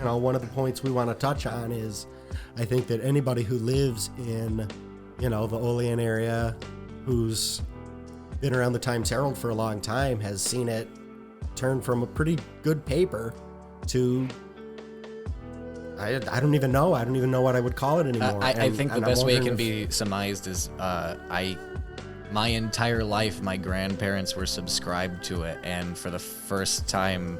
one of the points we want to touch on is I think that anybody who lives in, the Olean area, who's been around the Times Herald for a long time, has seen it turn from a pretty good paper to I don't even know. I don't even know what I would call it anymore. I think the best way it can be surmised is my entire life, my grandparents were subscribed to it, and for the first time,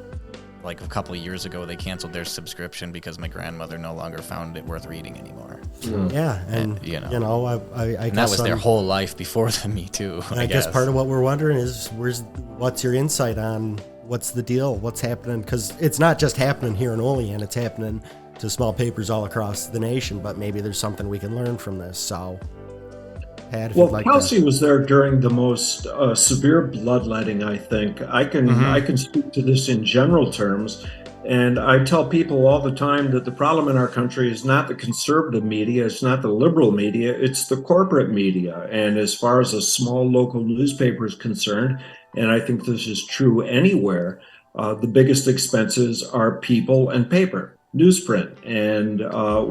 like a couple of years ago, they canceled their subscription because my grandmother no longer found it worth reading anymore. Yeah, and I and guess that was their whole life before the Me Too. I guess part of what we're wondering is what's your insight on what's the deal, what's happening? Because it's not just happening here in Olean, it's happening to small papers all across the nation. But maybe there's something we can learn from this. So. Kelsey was there during the most severe bloodletting, I think. I can speak to this in general terms, and I tell people all the time that the problem in our country is not the conservative media, it's not the liberal media, it's the corporate media. And as far as a small local newspaper is concerned, and I think this is true anywhere, the biggest expenses are people and paper. Newsprint, and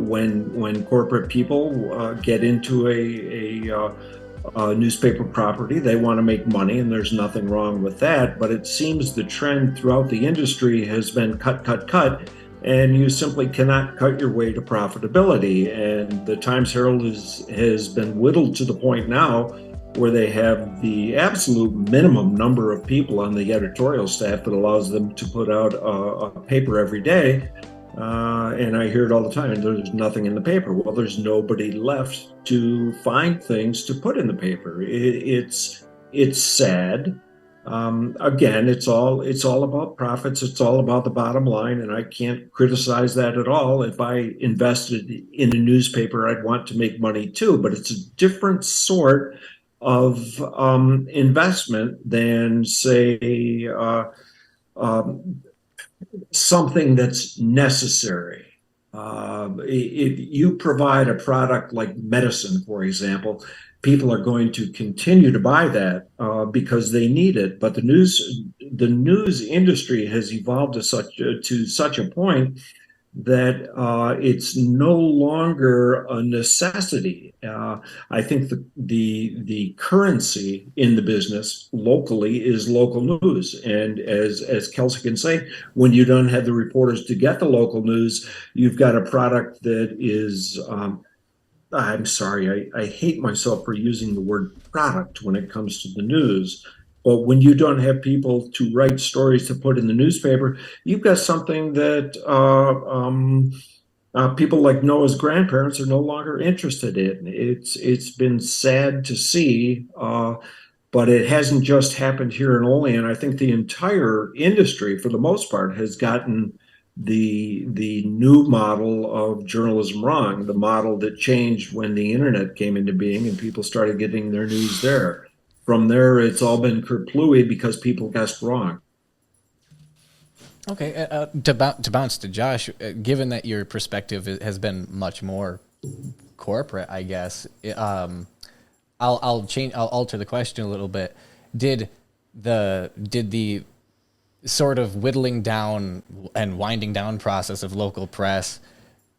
when corporate people get into a newspaper property, they want to make money, and there's nothing wrong with that. But it seems the trend throughout the industry has been cut, and you simply cannot cut your way to profitability. And the Times Herald has been whittled to the point now where they have the absolute minimum number of people on the editorial staff that allows them to put out a paper every day. And I hear it all the time, and there's nothing in the paper. Well, there's nobody left to find things to put in the paper. It's sad. Again, it's all about profits. It's all about the bottom line, and I can't criticize that at all. If I invested in a newspaper, I'd want to make money too, but it's a different sort of investment than, say, something that's necessary. If you provide a product like medicine, for example, people are going to continue to buy that because they need it. But the news industry has evolved to such a point that it's no longer a necessity. I think the currency in the business locally is local news, and as Kelsey can say, when you don't have the reporters to get the local news, you've got a product that is. I'm sorry, I hate myself for using the word product when it comes to the news. But when you don't have people to write stories to put in the newspaper, you've got something that people like Noah's grandparents are no longer interested in. It's been sad to see, but it hasn't just happened here in Olean. I think the entire industry, for the most part, has gotten the new model of journalism wrong, the model that changed when the internet came into being and people started getting their news there. From there, it's all been kerplooey because people guessed wrong. Okay, to bounce to Josh, given that your perspective has been much more corporate, I guess, I'll alter the question a little bit. Did the sort of whittling down and winding down process of local press,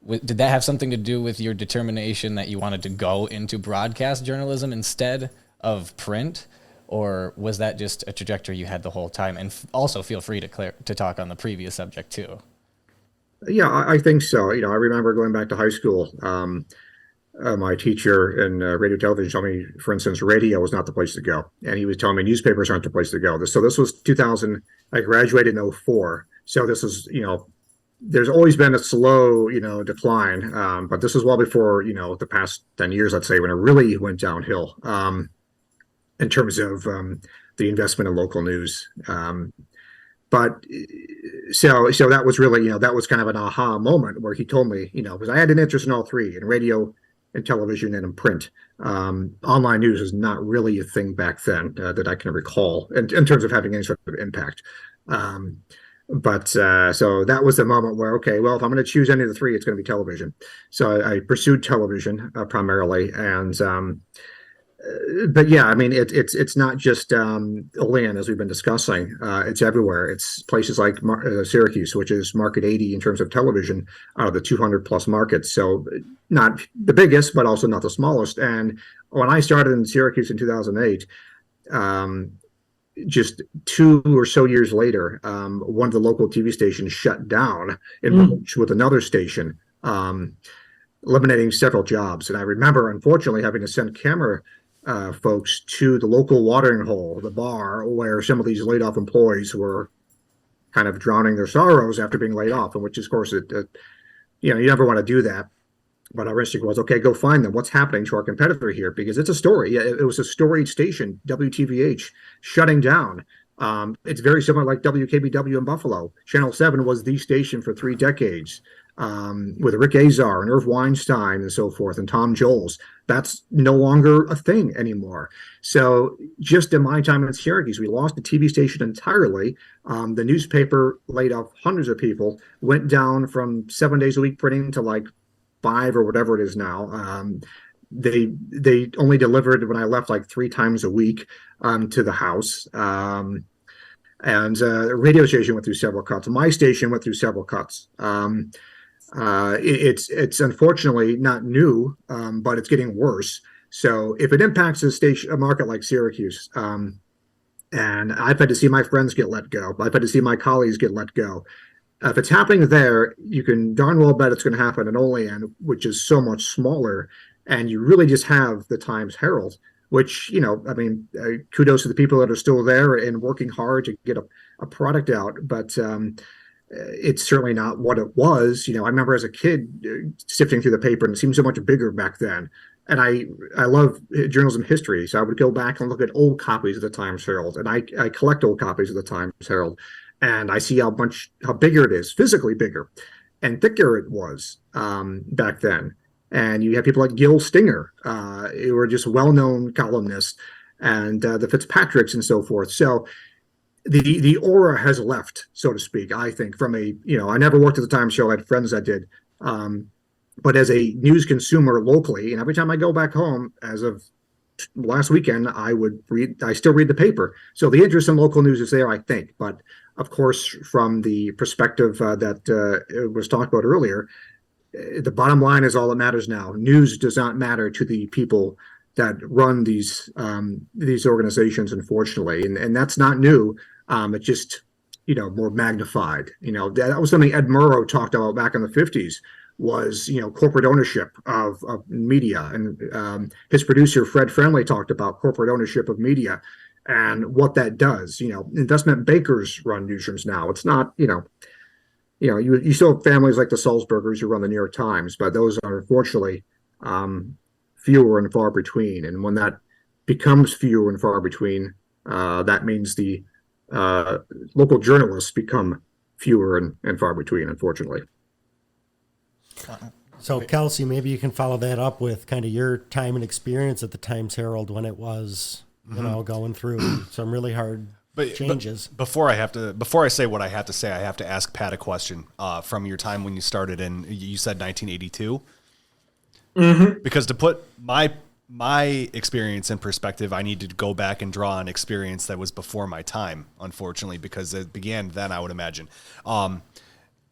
did that have something to do with your determination that you wanted to go into broadcast journalism instead of print, or was that just a trajectory you had the whole time? And also feel free to talk on the previous subject too. Yeah, I think so. I remember going back to high school. My teacher in radio television told me, for instance, radio was not the place to go, and he was telling me newspapers aren't the place to go. So this was 2000. I graduated in 04. So this is, there's always been a slow, decline, but this was well before, the past 10 years, let's say, when it really went downhill. In terms of the investment in local news. But so that was really, that was kind of an aha moment where he told me, because I had an interest in all three, in radio and television and in print. Online news is not really a thing back then that I can recall in terms of having any sort of impact. But so that was the moment where, okay, well, if I'm going to choose any of the three, it's going to be television. So I pursued television primarily, and But yeah, I mean, it's not just Olean as we've been discussing. It's everywhere. It's places like Syracuse, which is market 80 in terms of television out of the 200 plus markets. So not the biggest, but also not the smallest. And when I started in Syracuse in 2008, just 2 or so years later, one of the local TV stations shut down with another station, eliminating several jobs. And I remember, unfortunately, having to send camera folks to the local watering hole, the bar, where some of these laid off employees were kind of drowning their sorrows after being laid off. And which, of course, you never want to do that. But our instinct was, okay, go find them. What's happening to our competitor here? Because it's a story. It was a storied station, WTVH, shutting down. It's very similar like WKBW in Buffalo. Channel 7 was the station for 3 decades. With Rick Azar and Irv Weinstein and so forth, and Tom Jones. That's no longer a thing anymore. So just in my time in Syracuse, we lost the TV station entirely. The newspaper laid off hundreds of people, went down from 7 days a week printing to like 5 or whatever it is now. They only delivered when I left like 3 times a week to the house. And the radio station went through several cuts. My station went through several cuts. It's unfortunately not new, but it's getting worse. So if it impacts a market like Syracuse, and I've had to see my friends get let go, I've had to see my colleagues get let go. If it's happening there, you can darn well bet it's going to happen in Olean, which is so much smaller, and you really just have the Times Herald, which, I mean, kudos to the people that are still there and working hard to get a product out, but it's certainly not what it was. I remember as a kid sifting through the paper, and it seemed so much bigger back then. And I love journalism history, so I would go back and look at old copies of the Times Herald, and I collect old copies of the Times Herald, and I see how bigger it is, physically bigger, and thicker it was back then. And you have people like Gil Stinger, who were just well-known columnists, and the Fitzpatricks and so forth. So the aura has left, so to speak, I think, from I never worked at the Times Show. I had friends that did. But as a news consumer locally, and every time I go back home, as of last weekend, I still read the paper. So the interest in local news is there, I think. But of course, from the perspective that was talked about earlier, the bottom line is all that matters now. News does not matter to the people that run these organizations, unfortunately. And that's not new. It's just, more magnified. That was something Ed Murrow talked about back in the 50s was, corporate ownership of media. And his producer, Fred Friendly, talked about corporate ownership of media and what that does. Investment bankers run newsrooms now. It's not, you still have families like the Salzburgers who run the New York Times, but those are unfortunately fewer and far between. And when that becomes fewer and far between, that means the local journalists become fewer and far between, unfortunately. So, Kelsey, maybe you can follow that up with kind of your time and experience at the Times Herald when it was, going through some really hard changes. But before I say what I have to say, I have to ask Pat a question from your time when you started in, you said 1982? Mm-hmm. Because to put my experience in perspective, I need to go back and draw an experience that was before my time, unfortunately, because it began then, I would imagine.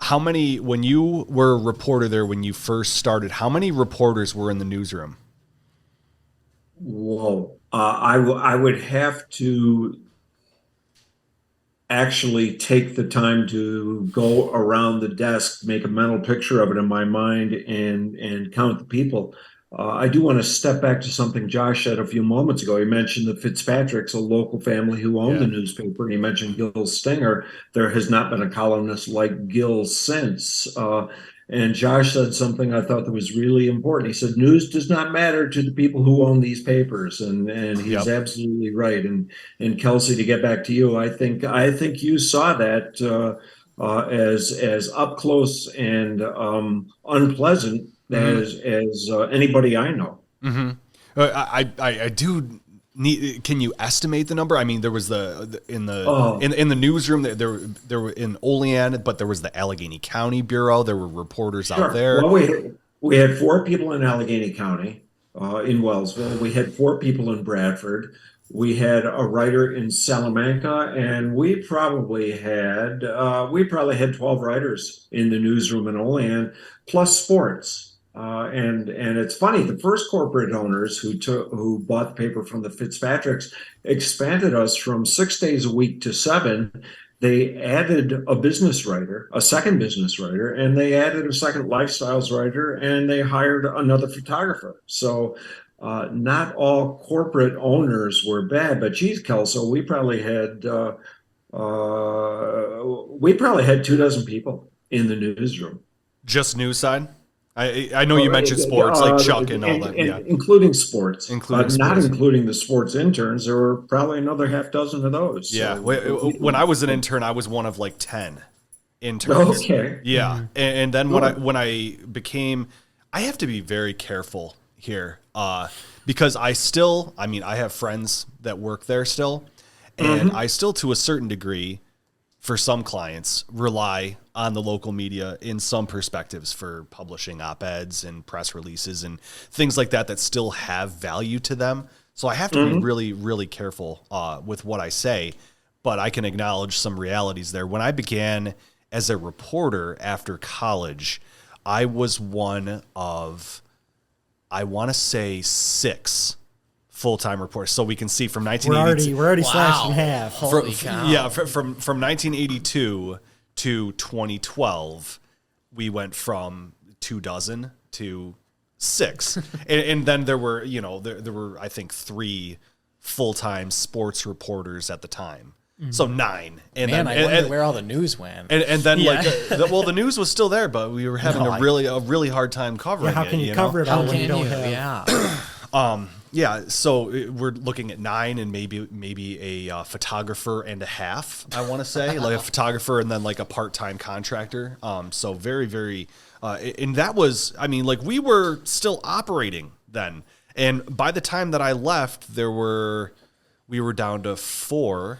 How many, when you were a reporter there, when you first started, how many reporters were in the newsroom? Whoa. I would have to actually take the time to go around the desk, make a mental picture of it in my mind, and count the people. I do want to step back to something Josh said a few moments ago. He mentioned the Fitzpatricks, a local family who owned the newspaper. He mentioned Gil Stinger. There has not been a columnist like Gil since. And Josh said something I thought that was really important. He said, news does not matter to the people who own these papers. And he's absolutely right. And Kelsey, to get back to you, I think you saw that as up close and unpleasant as anybody I know. Mm-hmm. I do need. Can you estimate the number? I mean, there was in the newsroom there were in Olean, but there was the Allegheny County Bureau. There were reporters out there. Well, we had 4 people in Allegheny County. in Wellsville. We had 4 people in Bradford. We had a writer in Salamanca, and we probably had 12 writers in the newsroom in Olean, plus sports. And it's funny, the first corporate owners who bought the paper from the Fitzpatricks expanded us from 6 days a week to 7. They added a business writer, a second business writer, and they added a second lifestyles writer, and they hired another photographer. So not all corporate owners were bad, but geez, Kelsey, we probably had 24 people in the newsroom. Just news side? I know you mentioned sports, like Chuck and all that, yeah. Including sports, sports. Not including the sports interns. There were probably another half dozen of those. Yeah, so, when I was an intern, I was one of like 10 interns. Okay. Yeah, and then when I became, I have to be very careful here because I have friends that work there still, and I still, to a certain degree, for some clients, rely on the local media in some perspectives for publishing op-eds and press releases and things like that still have value to them. So I have to be really, really careful with what I say, but I can acknowledge some realities there. When I began as a reporter after college, I was one of, I want to say 6 full-time reporters. So we can see from 1982. We're already slashed in half. Holy cow. Yeah, from 1982 to 2012, we went from 24 to 6, and then there were there were I think 3 full-time sports reporters at the time. So 9. And Man, then, I wonder where all the news went. And then the news was still there, but we were having a really hard time covering it. How can you cover it all when you don't have? Yeah. Yeah, so we're looking at 9 and maybe a photographer and a half, I want to say, like a photographer and then like a part-time contractor. So very, very, and that was, we were still operating then. And by the time that I left, we were down to 4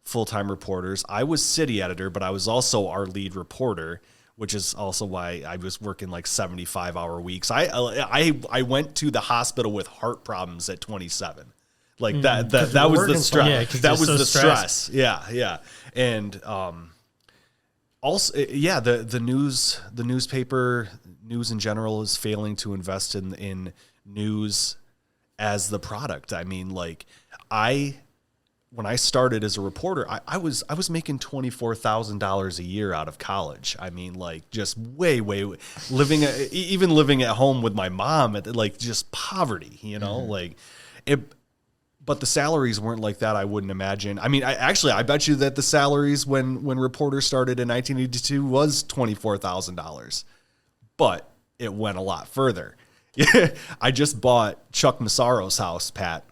full-time reporters. I was city editor, but I was also our lead reporter, which is also why I was working like 75-hour weeks. I went to the hospital with heart problems at 27. Like that was the stress. Yeah, that was so the stress. Yeah. And also the newspaper news in general is failing to invest in news as the product. When I started as a reporter, I was making $24,000 a year out of college. Just way living at home with my mom at just poverty, but the salaries weren't like that. I wouldn't imagine. I bet you that the salaries when reporters started in 1982 was $24,000, but it went a lot further. I just bought Chuck Massaro's house, Pat.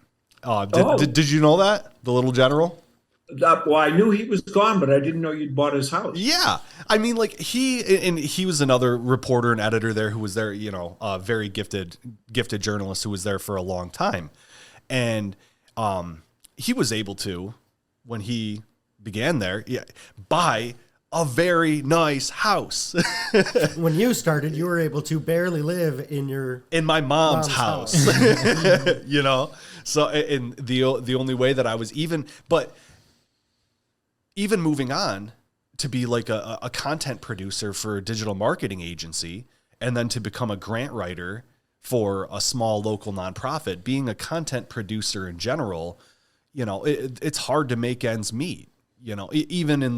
Did you know that? The little general? Well, I knew he was gone, but I didn't know you'd bought his house. Yeah. He was another reporter and editor there who was there, a very gifted journalist who was there for a long time. And he was able to, when he began there, buy a very nice house. When you started, you were able to barely live in my mom's house. So, and the only way that I was even moving on to be like a content producer for a digital marketing agency, and then to become a grant writer for a small local nonprofit, being a content producer in general, it's hard to make ends meet. Even in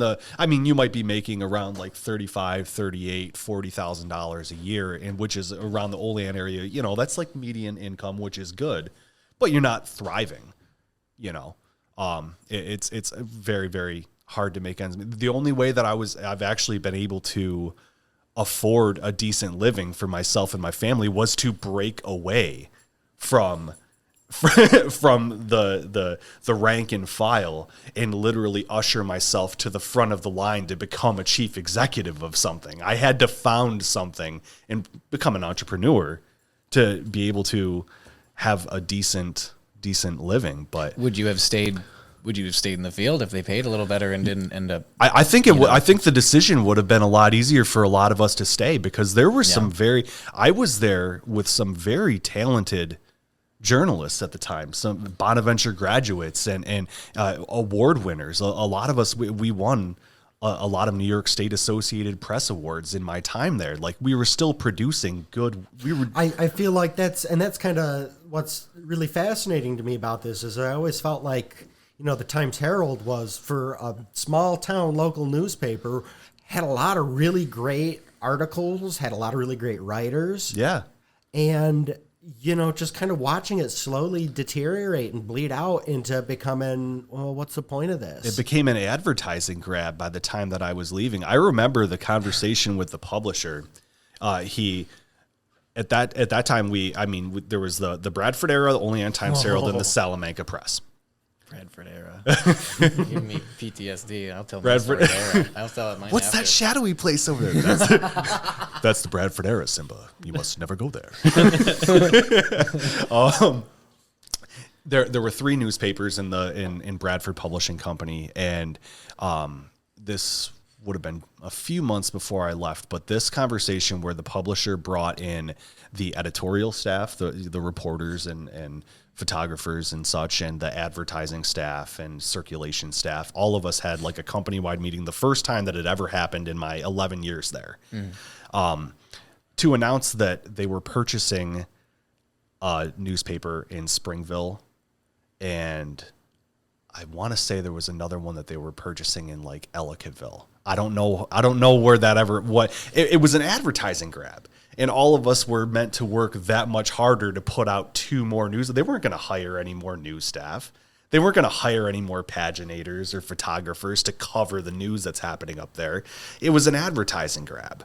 you might be making around like $35,000, $38,000, $40,000 a year, and which is around the Olean area, that's like median income, which is good, but you're not thriving, it's very, very hard to make ends meet. The only way that I've actually been able to afford a decent living for myself and my family was to break away from the rank and file and literally usher myself to the front of the line to become a chief executive of something. I had to found something and become an entrepreneur to be able to have a decent living. But would you have stayed would you have stayed in the field if they paid a little better and didn't end up? I think it would. I think the decision would have been a lot easier for a lot of us to stay, because there were some I was there with some very talented journalists at the time, some Bonaventure graduates and award winners. A lot of us, we won a lot of New York State Associated Press awards in my time there. Like, we were still producing good. I feel like that's kind of what's really fascinating to me about this is I always felt like, the Times Herald was, for a small town local newspaper, had a lot of really great articles, had a lot of really great writers. Yeah. And, just kind of watching it slowly deteriorate and bleed out into becoming, well, what's the point of this? It became an advertising grab by the time that I was leaving. I remember the conversation with the publisher. At that time, there was the Bradford era, the Olean Times Herald, and the Salamanca Press. Bradford era. Give me PTSD. I'll tell Bradford era. I'll tell it mine. What's after. that shadowy place over there? That's the Bradford era, Simba. You must never go there. There were 3 newspapers in Bradford Publishing Company, and this would have been a few months before I left. But this conversation where the publisher brought in the editorial staff, the reporters and photographers and such, and the advertising staff and circulation staff, all of us had like a company-wide meeting, the first time that it ever happened in my 11 years there, to announce that they were purchasing a newspaper in Springville, and I want to say there was another one that they were purchasing in like Ellicottville. I don't know where that it was an advertising grab. And all of us were meant to work that much harder to put out 2 more news. They weren't going to hire any more news staff. They weren't going to hire any more paginators or photographers to cover the news that's happening up there. It was an advertising grab.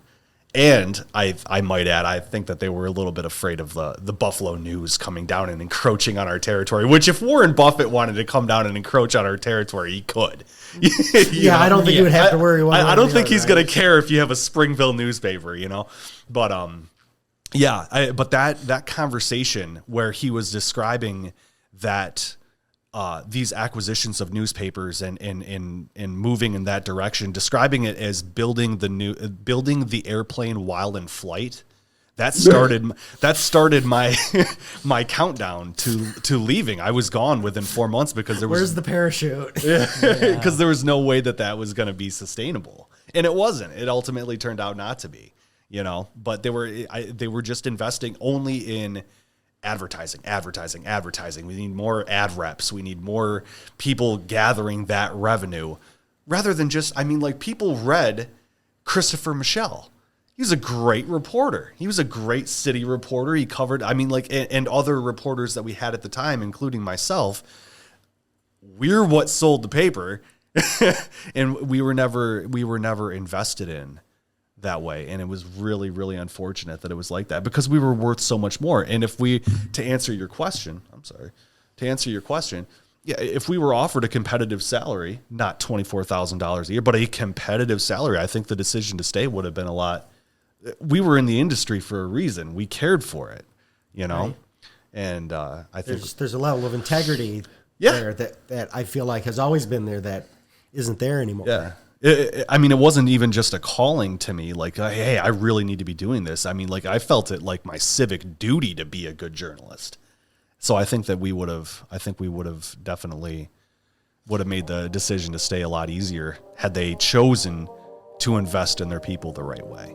And I might add, I think that they were a little bit afraid of the Buffalo News coming down and encroaching on our territory, which if Warren Buffett wanted to come down and encroach on our territory, he could. I don't think he would have to worry. I don't think he's going to care if you have a Springville newspaper, But but that conversation where he was describing that these acquisitions of newspapers and moving in that direction, describing it as building the airplane while in flight. That started my my countdown to leaving. I was gone within 4 months because where's the parachute? Because there was no way that was going to be sustainable, and it wasn't. It ultimately turned out not to be. But they were just investing only in advertising. We need more ad reps. We need more people gathering that revenue rather than just, people read Christopher Michelle. He was a great reporter. He was a great city reporter. He covered, and other reporters that we had at the time, including myself. We're what sold the paper and we were never invested in that way. And it was really, really unfortunate that it was like that because we were worth so much more. And to answer your question, if we were offered a competitive salary, not $24,000 a year, but a competitive salary, I think the decision to stay would have been a lot. We were in the industry for a reason. We cared for it, Right. And I think there's a level of integrity there that I feel like has always been there that isn't there anymore. Yeah. It wasn't even just a calling to me like, hey, I really need to be doing this. I felt it like my civic duty to be a good journalist. So I think that we would have definitely made the decision to stay a lot easier had they chosen to invest in their people the right way.